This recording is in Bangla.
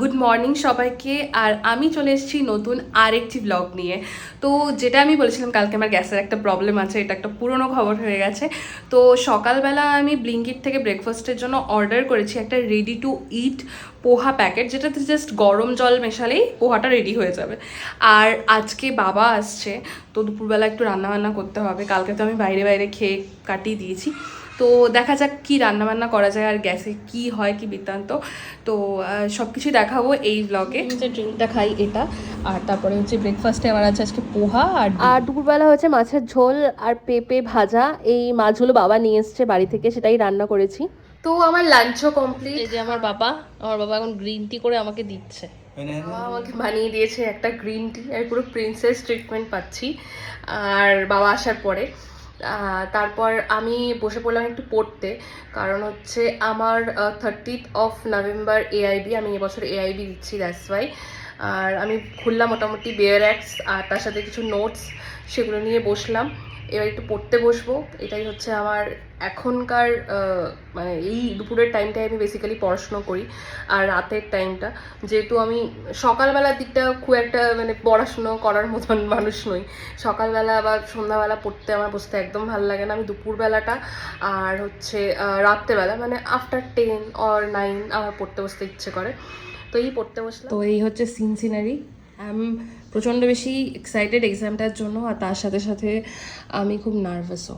গুড মর্নিং সবাইকে। আর আমি চলে এসেছি নতুন আরেকটি ব্লগ নিয়ে। তো যেটা আমি বলেছিলাম কালকে আমার গ্যাসের একটা প্রবলেম আছে, এটা একটা পুরনো খবর হয়ে গেছে। তো সকালবেলা আমি ব্লিঙ্কিট থেকে ব্রেকফাস্টের জন্য অর্ডার করেছি একটা ready to it poha packet, যেটাতে জাস্ট গরম জল মেশালেই পোহাটা রেডি হয়ে যাবে। আর আজকে বাবা আসছে, তো দুপুরবেলা একটু রান্নাবান্না করতে হবে। কালকে তো আমি বাইরে বাইরে খেয়ে কাটিয়ে দিয়েছি, তো দেখা যাক কি রান্নাবান্না করা যায় আর গ্যাসে কি হয় কি বৃত্তান্ত। তো সব কিছুই দেখাবো এই ব্লগে। যে ড্রিঙ্কটা খাই এটা, আর তারপরে হচ্ছে ব্রেকফাস্টে আমার আছে আজকে পোহা আর দুপুরবেলা হচ্ছে মাছের ঝোল আর পেঁপে ভাজা। এই মাছগুলো বাবা নিয়ে এসছে বাড়ি থেকে, সেটাই রান্না করেছি। তো আমার লাঞ্চও কমপ্লিট। এই যে আমার বাবা এখন গ্রিন টি করে আমাকে দিচ্ছে। বাবা আমাকে বানিয়ে দিয়েছে একটা গ্রিন টি, আর পুরো প্রিন্সেস ট্রিটমেন্ট পাচ্ছি আর বাবা আসার পরে। তারপর আমি বসে পড়লাম একটু পড়তে, কারণ হচ্ছে আমার 30th of November এআইবি, আমি এবছর এআইবি দিচ্ছি, দ্যাটস ওয়াই। আর আমি খুললাম মোটামুটি বেয়ার অ্যাক্টস আর তার সাথে কিছু নোটস, সেগুলো নিয়ে বসলাম। এবার একটু পড়তে বসবো, এটাই হচ্ছে আমার এখনকার মানে এই দুপুরের টাইমটায় আমি বেসিক্যালি পড়াশুনো করি। আর রাতের টাইমটা, যেহেতু আমি সকালবেলার দিকটা খুব একটা মানে পড়াশুনো করার মতন মানুষ নই, সকালবেলা বা সন্ধ্যাবেলা পড়তে আমার বসতে একদম ভালো লাগে না। আমি দুপুরবেলাটা আর হচ্ছে রাত্রেবেলা মানে আফটার 10 or 9 আমার পড়তে বসতে ইচ্ছে করে, তো এই পড়তে বসলাম। তো এই হচ্ছে সিন সিনারি। আমি প্রচণ্ড বেশি এক্সাইটেড এক্সামটার জন্য, আর তার সাথে সাথে আমি খুব নার্ভাসও।